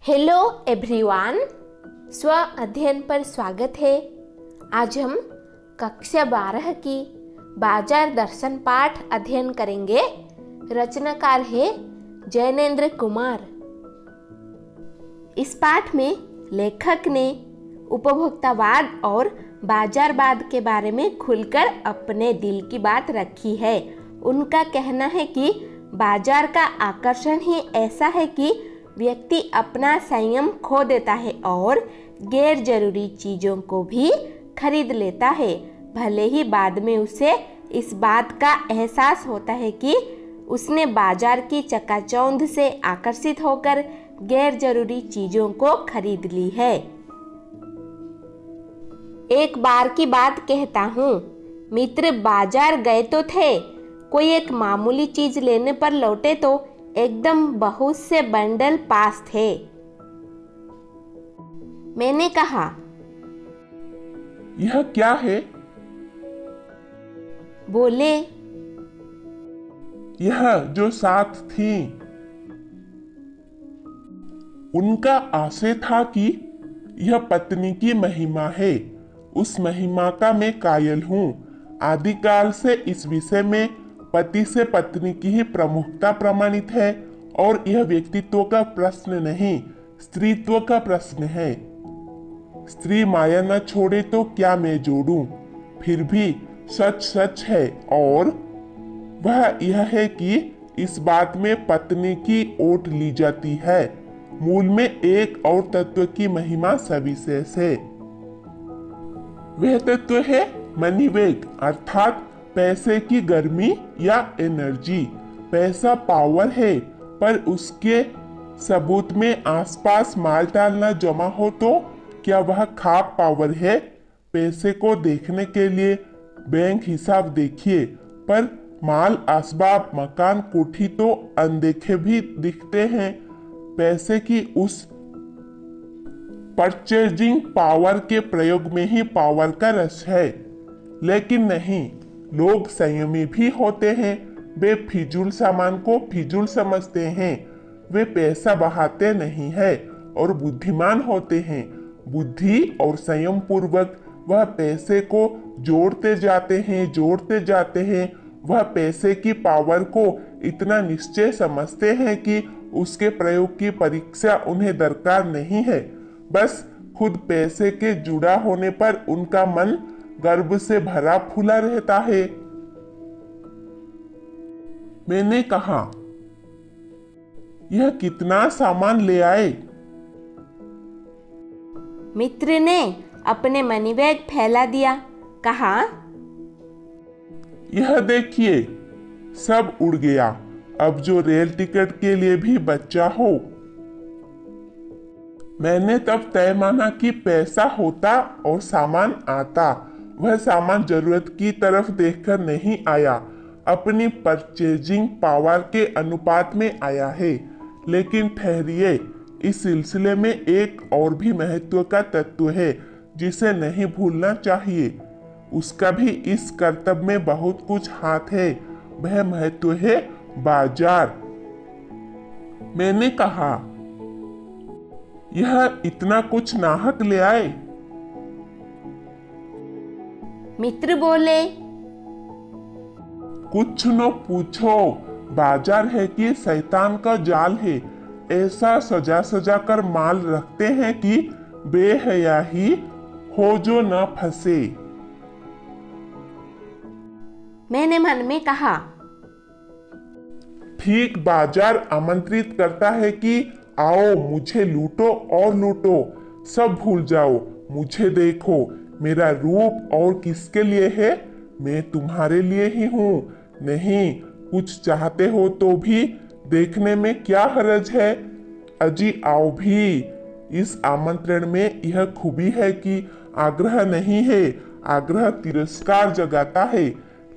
Hello everyone, स्व अध्ययन पर स्वागत है। आज हम कक्षा 12 की बाजार दर्शन पाठ अध्ययन करेंगे। रचनाकार है जैनेन्द्र कुमार। इस पाठ में लेखक ने उपभोक्तावाद और बाजारवाद के बारे में खुलकर अपने दिल की बात रखी है। उनका कहना है कि बाजार का आकर्षण ही ऐसा है कि व्यक्ति अपना संयम खो देता है और गैर जरूरी चीज़ों को भी खरीद लेता है, भले ही बाद में उसे इस बात का एहसास होता है कि उसने बाजार की चकाचौंध से आकर्षित होकर गैर जरूरी चीज़ों को खरीद ली है। एक बार की बात कहता हूँ। मित्र बाजार गए तो थे, कोई एक मामूली चीज लेने पर लौटे तो एकदम बहुत से बंडल पास थे। मैंने कहा, यह क्या है? बोले, यह जो साथ थी। उनका आशय था कि यह पत्नी की महिमा है। उस महिमा का मैं कायल हूँ। आदिकाल से इस विषय में पति से पत्नी की ही प्रमुखता प्रमाणित है और यह व्यक्तित्व का प्रश्न नहीं, स्त्रीत्व का प्रश्न है। स्त्री माया न छोड़े तो क्या मैं जोड़ूं? फिर भी सच सच है और वह यह है कि इस बात में पत्नी की ओट ली जाती है। मूल में एक और तत्व की महिमा सविशेष है। वह तत्व है मनीवेग, अर्थात पैसे की गर्मी या एनर्जी। पैसा पावर है, पर उसके सबूत में आसपास माल टालना जमा हो तो क्या वह खाप पावर है? पैसे को देखने के लिए बैंक हिसाब देखिए, पर माल, असबाब, मकान, कोठी तो अनदेखे भी दिखते हैं। पैसे की उस परचेजिंग पावर के प्रयोग में ही पावर का रस है। लेकिन नहीं, लोग संयमी भी होते हैं। वे फिजूल सामान को फिजूल समझते हैं। वे पैसा बहाते नहीं है और बुद्धिमान होते हैं। बुद्धि और संयम पूर्वक वह पैसे को जोड़ते जाते हैं। वह पैसे की पावर को इतना निश्चय समझते हैं कि उसके प्रयोग की परीक्षा उन्हें दरकार नहीं है। बस खुद पैसे के जुड़ा होने पर उनका मन गर्व से भरा फूला रहता है। मैंने कहा, यह कितना सामान ले आए? मित्र ने अपने मनीबैग फैला दिया। कहा, यह देखिए, सब उड़ गया। अब जो रेल टिकट के लिए भी बचा हो। मैंने तब तय माना कि पैसा होता और सामान आता। वह सामान जरूरत की तरफ देखकर नहीं आया, अपनी परचेजिंग पावर के अनुपात में आया है। लेकिन ठहरिए, इस सिलसिले में एक और भी महत्व का तत्व है जिसे नहीं भूलना चाहिए। उसका भी इस कर्तव्य में बहुत कुछ हाथ है। वह महत्व है बाजार। मैंने कहा, यह इतना कुछ नाहक ले आए? मित्र बोले, कुछ न पूछो, बाजार है कि शैतान का जाल है। ऐसा सजा सजा कर माल रखते हैं कि बेहयाही हो जो न फंसे। मैंने मन में कहा, ठीक बाजार आमंत्रित करता है कि आओ, मुझे लूटो और लूटो, सब भूल जाओ, मुझे देखो, मेरा रूप और किसके लिए है? मैं तुम्हारे लिए ही हूँ। नहीं, कुछ चाहते हो तो भी देखने में क्या हर्ज है? अजी आओ भी। इस आमंत्रण में यह खूबी है कि आग्रह नहीं है। आग्रह तिरस्कार जगाता है,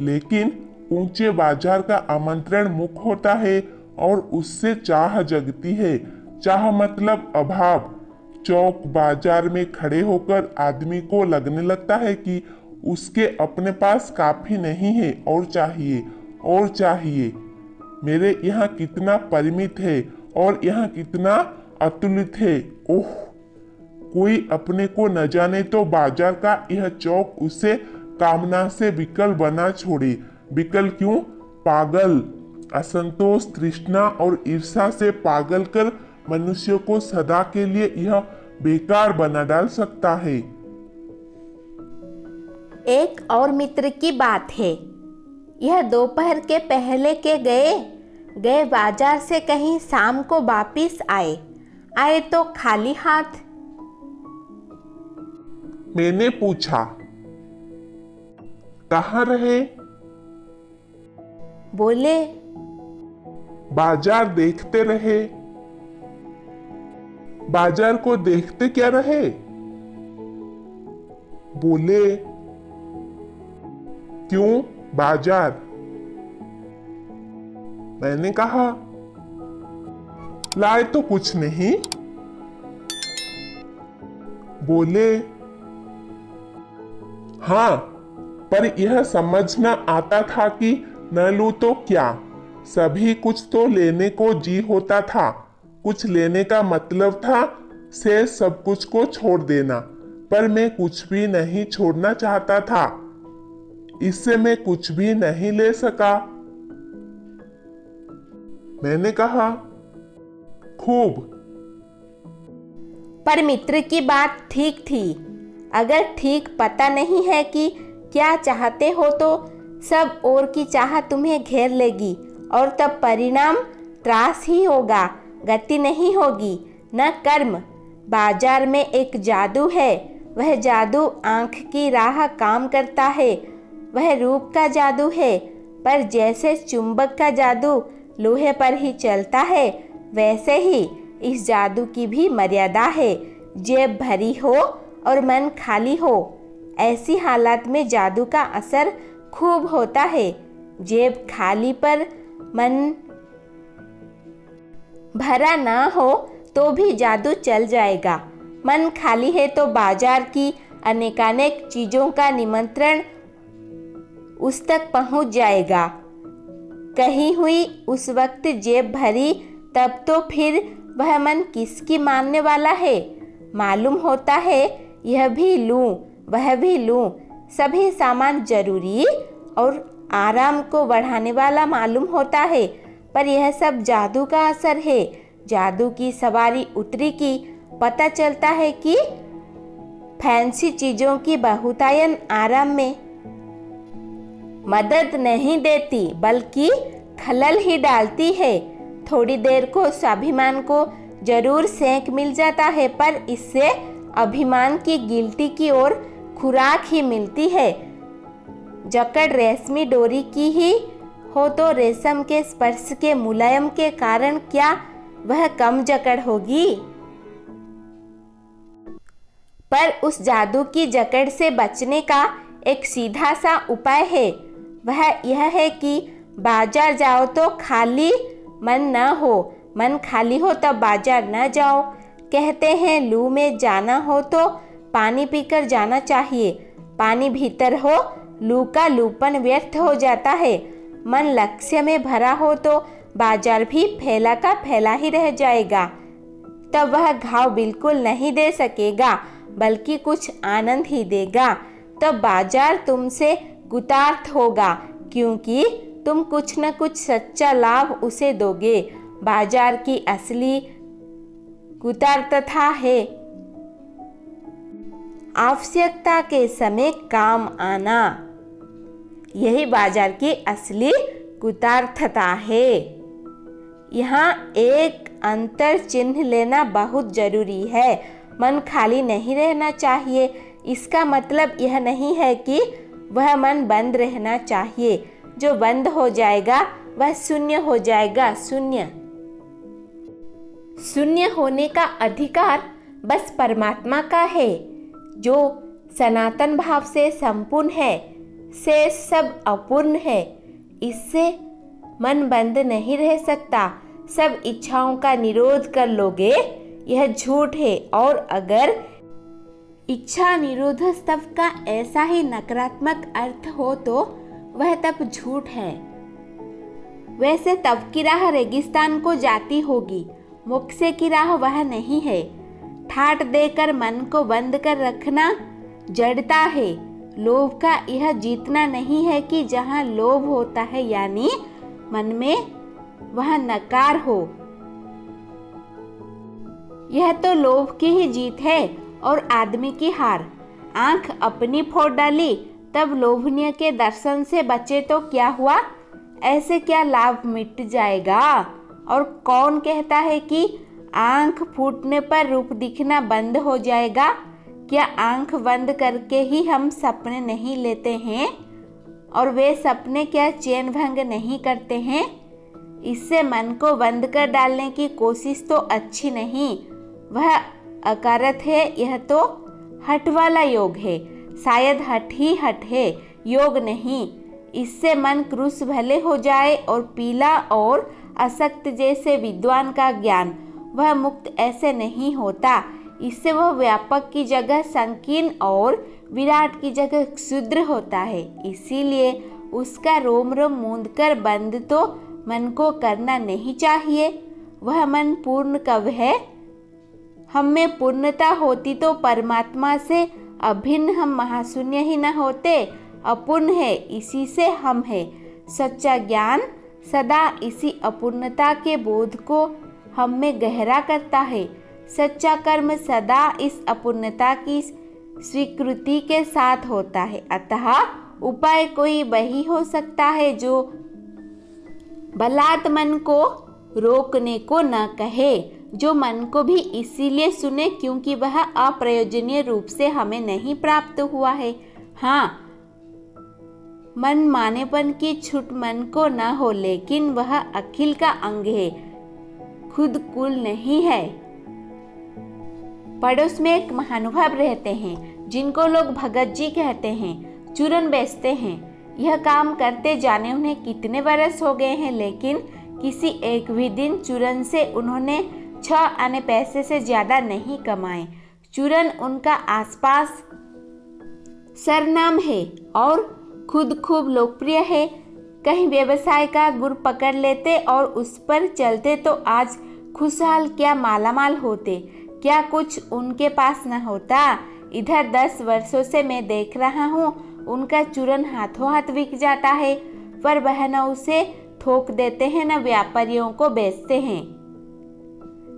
लेकिन ऊंचे बाजार का आमंत्रण मुख होता है और उससे चाह जगती है। चाह मतलब अभाव। चौक बाजार में खड़े होकर आदमी को लगने लगता है कि उसके अपने पास काफी नहीं है और चाहिए और चाहिए। मेरे यहाँ कितना परिमित है और यह कितना अतुलित है। ओह, कोई अपने को न जाने तो बाजार का यह चौक उसे कामना से विकल बना छोड़े। विकल क्यों? पागल। असंतोष, तृष्णा और ईर्ष्या से पागल कर मनुष्य को सदा के लिए यह बेकार बना डाल सकता है। एक और मित्र की बात है। यह दोपहर के पहले के गए बाजार से कहीं शाम को वापिस आए तो खाली हाथ। मैंने पूछा, कहाँ रहे? बोले, बाजार देखते रहे। बाजार को देखते क्या रहे? बोले, क्यों बाजार? मैंने कहा, लाए तो कुछ नहीं। बोले, हाँ, पर यह समझना आता था कि न लूं तो क्या, सभी कुछ तो लेने को जी होता था। कुछ लेने का मतलब था से सब कुछ को छोड़ देना, पर मैं कुछ भी नहीं छोड़ना चाहता था। इससे मैं कुछ भी नहीं ले सका। मैंने कहा, खूब। पर मित्र की बात ठीक थी। अगर ठीक पता नहीं है कि क्या चाहते हो तो सब और की चाह तुम्हें घेर लेगी और तब परिणाम त्रास ही होगा, गति नहीं होगी, न कर्म। बाजार में एक जादू है। वह जादू आंख की राह काम करता है। वह रूप का जादू है, पर जैसे चुंबक का जादू लोहे पर ही चलता है, वैसे ही इस जादू की भी मर्यादा है। जेब भरी हो और मन खाली हो, ऐसी हालत में जादू का असर खूब होता है। जेब खाली पर मन भरा ना हो तो भी जादू चल जाएगा। मन खाली है तो बाजार की अनेकानेक चीजों का निमंत्रण उस तक पहुंच जाएगा। कही हुई उस वक्त जेब भरी, तब तो फिर वह मन किसकी मानने वाला है? मालूम होता है यह भी लूं, वह भी लूं, सभी सामान जरूरी और आराम को बढ़ाने वाला मालूम होता है, पर यह सब जादू का असर है। जादू की सवारी उतरी की पता चलता है कि फैंसी चीजों की बहुतायन आराम में मदद नहीं देती, बल्कि खलल ही डालती है। थोड़ी देर को स्वाभिमान को जरूर सेंक मिल जाता है, पर इससे अभिमान की गिल्टी की ओर खुराक ही मिलती है। जकड़ रेशमी डोरी की ही हो तो रेशम के स्पर्श के मुलायम के कारण क्या वह कम जकड़ होगी? पर उस जादू की जकड़ से बचने का एक सीधा सा उपाय है। वह यह है कि बाजार जाओ तो खाली मन न हो, मन खाली हो तब बाजार न जाओ। कहते हैं लू में जाना हो तो पानी पीकर जाना चाहिए। पानी भीतर हो, लू का लूपन व्यर्थ हो जाता है। मन लक्ष्य में भरा हो तो बाजार भी फैला का फैला ही रह जाएगा। तब वह घाव बिल्कुल नहीं दे सकेगा, बल्कि कुछ आनंद ही देगा। तब बाजार तुमसे गुतार्थ होगा, क्योंकि तुम कुछ न कुछ सच्चा लाभ उसे दोगे। बाजार की असली गुतार्थता है आवश्यकता के समय काम आना। यही बाजार की असली गुतार्थता है। यहाँ एक अंतर चिन्ह लेना बहुत जरूरी है। मन खाली नहीं रहना चाहिए। इसका मतलब यह नहीं है कि वह मन बंद रहना चाहिए। जो बंद हो जाएगा वह शून्य हो जाएगा। शून्य होने का अधिकार बस परमात्मा का है, जो सनातन भाव से संपूर्ण है, से सब अपूर्ण है। इससे मन बंद नहीं रह सकता। सब इच्छाओं का निरोध कर लोगे, यह झूठ है। और अगर इच्छा निरोध स्तव का ऐसा ही नकारात्मक अर्थ हो तो वह तब झूठ है। वैसे तब की राह रेगिस्तान को जाती होगी मोक्ष की राह वह नहीं है। ठाट देकर मन को बंद कर रखना जड़ता है। लोभ का यह जीतना नहीं है कि जहाँ लोभ होता है यानी मन में वह नकार हो। यह तो लोभ की ही जीत है और आदमी की हार। आंख अपनी फोड़ डाली तब लोभनीय के दर्शन से बचे तो क्या हुआ? ऐसे क्या लाभ मिट जाएगा? और कौन कहता है कि आंख फूटने पर रूप दिखना बंद हो जाएगा? क्या आंख बंद करके ही हम सपने नहीं लेते हैं? और वे सपने क्या चैन भंग नहीं करते हैं? इससे मन को बंद कर डालने की कोशिश तो अच्छी नहीं, वह अकारत है। यह तो हठ वाला योग है, शायद हठ ही हठ है, योग नहीं। इससे मन क्रूस भले हो जाए और पीला और असक्त जैसे विद्वान का ज्ञान, वह मुक्त ऐसे नहीं होता। इससे वह व्यापक की जगह संकीर्ण और विराट की जगह क्षुद्र होता है। इसीलिए उसका रोम रोम मूंद कर बंद तो मन को करना नहीं चाहिए। वह मन पूर्ण कब है? हम में पूर्णता होती तो परमात्मा से अभिन्न हम महाशून्य ही न होते। अपूर्ण है, इसी से हम है। सच्चा ज्ञान सदा इसी अपूर्णता के बोध को हम में गहरा करता है। सच्चा कर्म सदा इस अपूर्णता की स्वीकृति के साथ होता है। अतः उपाय कोई वही हो सकता है जो बलात् मन को रोकने को न कहे, जो मन को भी इसीलिए सुने क्योंकि वह अप्रयोजनीय रूप से हमें नहीं प्राप्त हुआ है। हाँ, मन मानेपन की छूट मन को न हो, लेकिन वह अखिल का अंग है, खुद कुल नहीं है। पड़ोस में एक महानुभाव रहते हैं जिनको लोग भगत जी कहते हैं। चूरन बेचते हैं। यह काम करते जाने उन्हें कितने बरस हो गए हैं, लेकिन किसी एक भी दिन चूरन से उन्होंने 6 आने पैसे से ज्यादा नहीं कमाए। चूरन उनका आसपास सरनाम है और खुद खूब लोकप्रिय है। कहीं व्यवसाय का गुर पकड़ लेते और उस पर चलते तो आज खुशहाल क्या मालामाल होते, क्या कुछ उनके पास न होता। इधर 10 वर्षों से मैं देख रहा हूँ, उनका चूरन हाथों हाथ बिक जाता है, पर वह न उसे थोक देते हैं न व्यापारियों को बेचते हैं।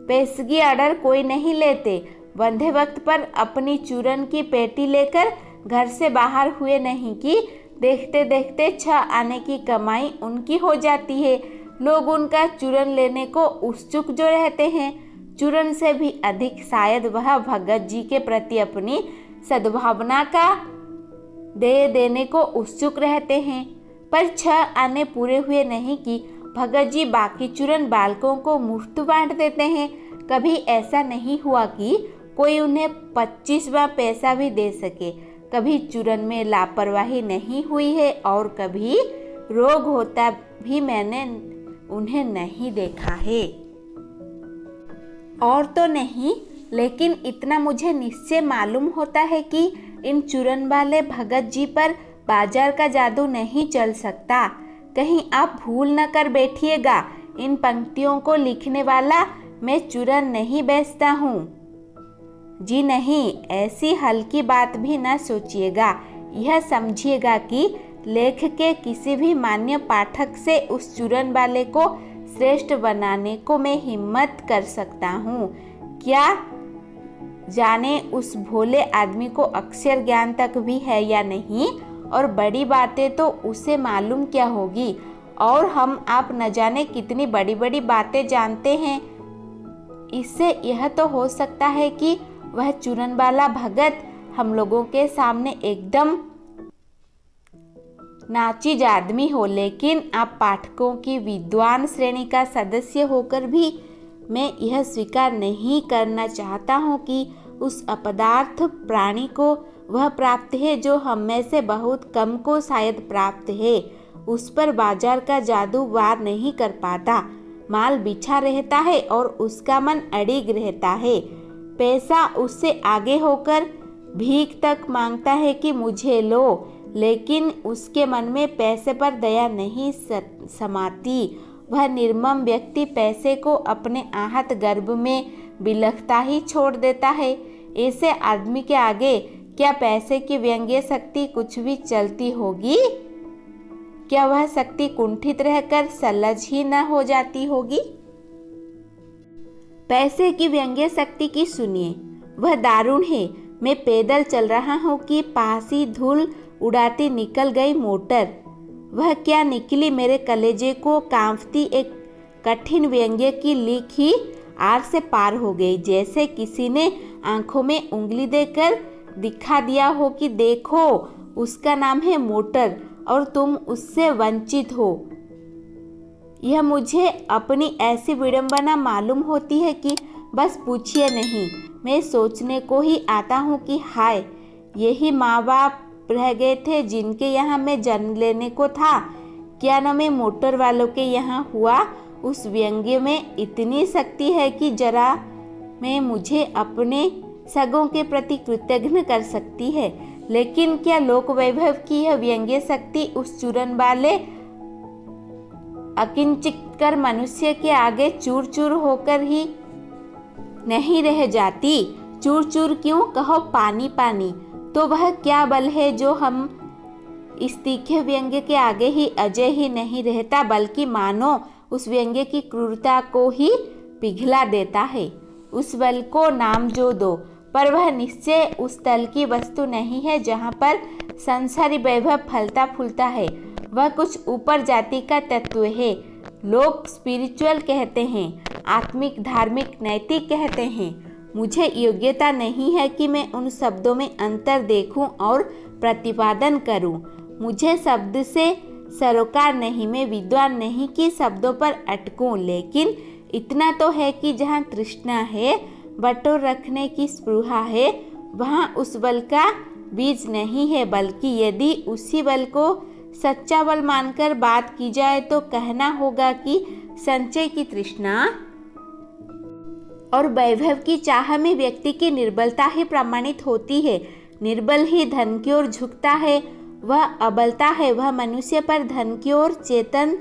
पेशगी ऑर्डर कोई नहीं लेते। बंधे वक्त पर अपनी चूरन की पेटी लेकर घर से बाहर हुए नहीं कि देखते देखते 6 आने की कमाई उनकी हो जाती है। लोग उनका चूरन लेने को उत्सुक जो रहते हैं, चूरन से भी अधिक शायद वह भगत जी के प्रति अपनी सद्भावना का दे देने को उत्सुक रहते हैं। पर 6 आने पूरे हुए नहीं कि भगत जी बाकी चूरन बालकों को मुफ्त बांट देते हैं। कभी ऐसा नहीं हुआ कि कोई उन्हें 25वां पैसा भी दे सके। कभी चूरन में लापरवाही नहीं हुई है और कभी रोग होता भी मैंने उन्हें नहीं देखा है। और तो नहीं, लेकिन इतना मुझे निश्चय मालूम होता है कि इन चूरन वाले भगत जी पर बाजार का जादू नहीं चल सकता। कहीं आप भूल न कर बैठिएगा, इन पंक्तियों को लिखने वाला मैं चूरन नहीं बेचता हूँ। जी नहीं, ऐसी हल्की बात भी न सोचिएगा। यह समझिएगा कि लेख के किसी भी मान्य पाठक से उस चूरन वाले को श्रेष्ठ बनाने को मैं हिम्मत कर सकता हूँ। क्या जाने उस भोले आदमी को अक्षर ज्ञान तक भी है या नहीं, और बड़ी बातें तो उसे मालूम क्या होगी, और हम आप न जाने कितनी बड़ी बड़ी बातें जानते हैं। इससे यह तो हो सकता है कि वह चूरन वाला भगत हम लोगों के सामने एकदम नाचीज आदमी हो, लेकिन आप पाठकों की विद्वान श्रेणी का सदस्य होकर भी मैं यह स्वीकार नहीं करना चाहता हूँ कि उस अपदार्थ प्राणी को वह प्राप्त है जो हम में से बहुत कम को शायद प्राप्त है। उस पर बाजार का जादू वार नहीं कर पाता। माल बिछा रहता है और उसका मन अड़िग रहता है। पैसा उससे आगे होकर भीख तक मांगता है कि मुझे लो, लेकिन उसके मन में पैसे पर दया नहीं समाती वह निर्मम व्यक्ति पैसे को अपने आहत गर्भ में बिलखता ही छोड़ देता है। ऐसे आदमी के आगे क्या पैसे की व्यंग्य शक्ति कुछ भी चलती होगी? क्या वह शक्ति कुंठित रहकर सलज ही न हो जाती होगी? पैसे की व्यंग्य शक्ति की सुनिए, वह दारुण है। मैं पैदल चल रहा हूँ कि पास ही धूल उड़ाती निकल गई मोटर। वह क्या निकली, मेरे कलेजे को कांपती एक कठिन व्यंग्य की लीक ही आर से पार हो गई, जैसे किसी ने आंखों में उंगली देकर दिखा दिया हो कि देखो, उसका नाम है मोटर और तुम उससे वंचित हो। यह मुझे अपनी ऐसी विडंबना मालूम होती है कि बस पूछिए नहीं। मैं सोचने को ही आता हूँ कि हाय, यही माँ बाप रह गए थे जिनके यहाँ मैं जन्म लेने को था। क्या न मैं मोटर वालों के यहाँ हुआ? उस व्यंग्य में इतनी शक्ति है कि जरा मैं मुझे अपने सगों के प्रति कृतज्ञ कर सकती है। लेकिन क्या लोक वैभव की यह व्यंग्य शक्ति उस चूरन वाले अकिंचित मनुष्य के आगे चूर चूर होकर ही नहीं रह जाती? चूर चूर क्यों, कहो पानी पानी। तो वह क्या बल है जो हम इस तीखे व्यंग्य के आगे ही अजय ही नहीं रहता, बल्कि मानो उस व्यंग्य की क्रूरता को ही पिघला देता है। उस बल को नाम जो दो, पर वह निश्चय उस तल की वस्तु नहीं है जहाँ पर संसारी वैभव फलता फूलता है। वह कुछ ऊपर जाति का तत्व है। लोग स्पिरिचुअल कहते हैं, आत्मिक, धार्मिक, नैतिक कहते हैं। मुझे योग्यता नहीं है कि मैं उन शब्दों में अंतर देखूं और प्रतिपादन करूं। मुझे शब्द से सरोकार नहीं, मैं विद्वान नहीं कि शब्दों पर अटकूं। लेकिन इतना तो है कि जहाँ तृष्णा है, बटोर रखने की स्पृहा है, वहाँ उस बल का बीज नहीं है, बल्कि यदि उसी बल को सच्चा बल मानकर बात की जाए तो कहना होगा कि संचय की तृष्णा और वैभव की चाह में व्यक्ति की निर्बलता ही प्रमाणित होती है। निर्बल ही धन की ओर झुकता है, वह अबलता है। वह मनुष्य पर धन की ओर, चेतन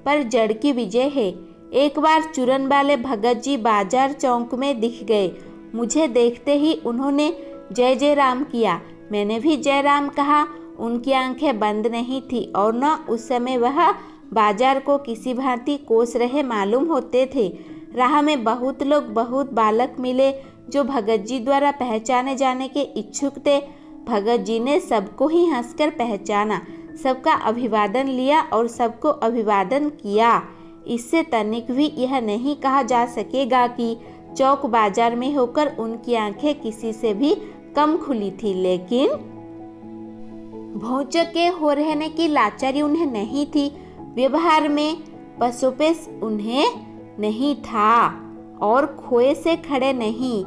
पर जड़ की विजय है। एक बार चूरन वाले भगत जी बाजार चौक में दिख गए। मुझे देखते ही उन्होंने जय जय राम किया। मैंने भी जय राम कहा। उनकी आंखें बंद नहीं थी और न उस समय वह बाजार को किसी भांति कोस रहे मालूम होते थे। राह में बहुत लोग, बहुत बालक मिले जो भगत जी द्वारा पहचाने जाने के इच्छुक थे। भगत जी ने सबको ही हंसकर पहचाना, सबका अभिवादन लिया और सबको अभिवादन किया। इससे तनिक भी यह नहीं कहा जा सकेगा कि चौक बाजार में होकर उनकी आंखें किसी से भी कम खुली थी। लेकिन भौचके हो रहने की लाचारी उन्हें नहीं थी। व्यवहार में पसोपेश उन्हें नहीं था और खोए से खड़े नहीं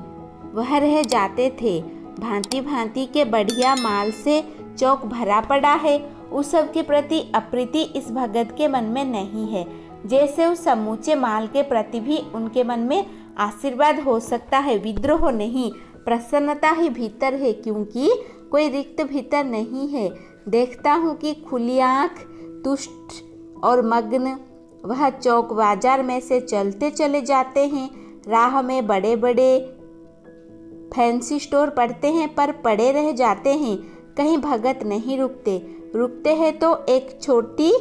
वह रह जाते थे। भांति भांति के बढ़िया माल से चौक भरा पड़ा है। उस सब के प्रति अप्रीति इस भगत के मन में नहीं है, जैसे उस समूचे माल के प्रति भी उनके मन में आशीर्वाद हो सकता है। विद्रोह नहीं, प्रसन्नता ही भीतर है, क्योंकि कोई रिक्त भीतर नहीं है। देखता हूँ कि खुली आँख, तुष्ट और मग्न वह चौक बाजार में से चलते चले जाते हैं। राह में बड़े बड़े फैंसी स्टोर पड़ते हैं, पर पड़े रह जाते हैं। कहीं भगत नहीं रुकते हैं तो एक छोटी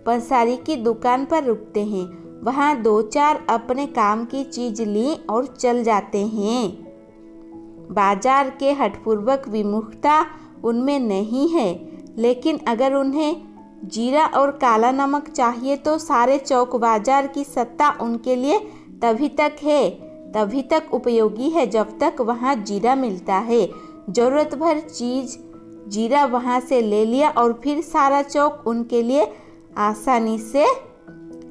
पंसारी की दुकान पर रुकते हैं। वहाँ दो चार अपने काम की चीज ली और चल जाते हैं। बाजार के हठपूर्वक विमुखता उनमें नहीं है, लेकिन अगर उन्हें जीरा और काला नमक चाहिए तो सारे चौक बाजार की सत्ता उनके लिए तभी तक उपयोगी है जब तक वहाँ जीरा मिलता है। जरूरत भर चीज जीरा वहाँ से ले लिया और फिर सारा चौक उनके लिए आसानी से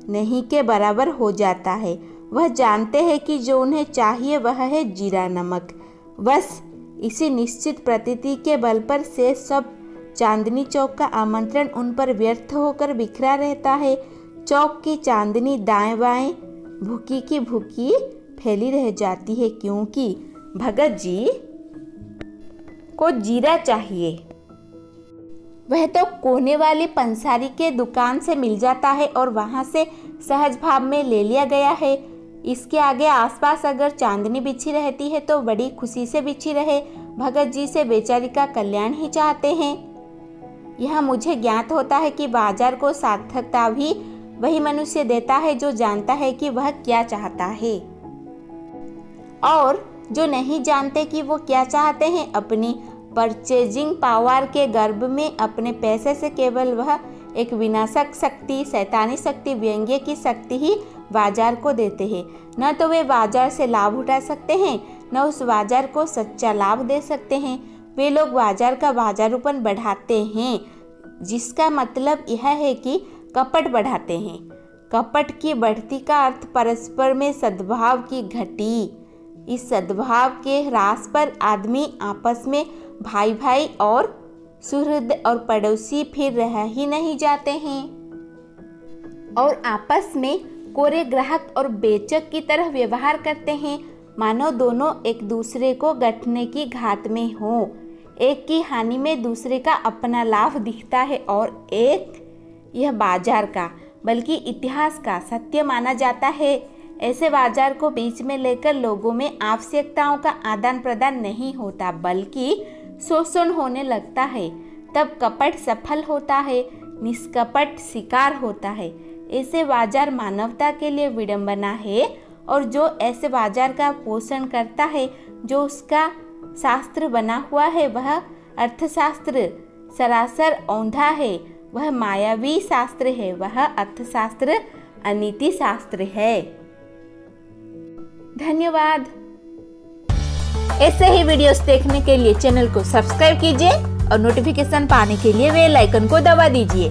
नहीं के बराबर हो जाता है। वह जानते हैं कि जो उन्हें चाहिए वह है जीरा नमक। बस इसी निश्चित प्रतीति के बल पर से सब चांदनी चौक का आमंत्रण उन पर व्यर्थ होकर बिखरा रहता है। चौक की चांदनी दाएं बाएं भूखी की भूखी फैली रह जाती है, क्योंकि भगत जी को जीरा चाहिए। वह तो कोने वाली पंसारी के दुकान से मिल जाता है और वहाँ से सहज भाव में ले लिया गया है। इसके आगे आसपास अगर चांदनी बिछी रहती है तो बड़ी खुशी से बिछी रहे। भगत जी से बेचारी का कल्याण ही चाहते हैं। यह मुझे ज्ञात होता है कि बाजार को सार्थकता भी वही मनुष्य देता है जो जानता है कि वह क्या चाहता है, और जो नहीं जानते कि वो क्या चाहते हैं, अपनी परचेजिंग पावर के गर्भ में अपने पैसे से केवल वह एक विनाशक शक्ति, शैतानी शक्ति, व्यंग्य की शक्ति ही बाजार को देते हैं। न तो वे बाजार से लाभ उठा सकते हैं, न उस बाजार को सच्चा लाभ दे सकते हैं। वे लोग बाजार का बाजारूपन बढ़ाते हैं, जिसका मतलब यह है कि कपट बढ़ाते हैं। कपट की बढ़ती का अर्थ परस्पर में सद्भाव की घटी। इस सद्भाव के ह्रास पर आदमी आपस में भाई भाई और सुहृद और पड़ोसी फिर रह ही नहीं जाते हैं और आपस में कोरे ग्राहक और बेचक की तरह व्यवहार करते हैं, मानो दोनों एक दूसरे को गठने की घात में हो। एक की हानि में दूसरे का अपना लाभ दिखता है और एक यह बाजार का बल्कि इतिहास का सत्य माना जाता है। ऐसे बाजार को बीच में लेकर लोगों में आवश्यकताओं का आदान प्रदान नहीं होता बल्कि शोषण होने लगता है। तब कपट सफल होता है, निष्कपट शिकार होता है। ऐसे बाजार मानवता के लिए विडंबना है और जो ऐसे बाजार का पोषण करता है, जो उसका शास्त्र बना हुआ है, वह अर्थशास्त्र सरासर औंधा है। वह मायावी शास्त्र है, वह अर्थशास्त्र अनीति शास्त्र है। धन्यवाद। ऐसे ही वीडियोस देखने के लिए चैनल को सब्सक्राइब कीजिए और नोटिफिकेशन पाने के लिए बेल आइकन को दबा दीजिए।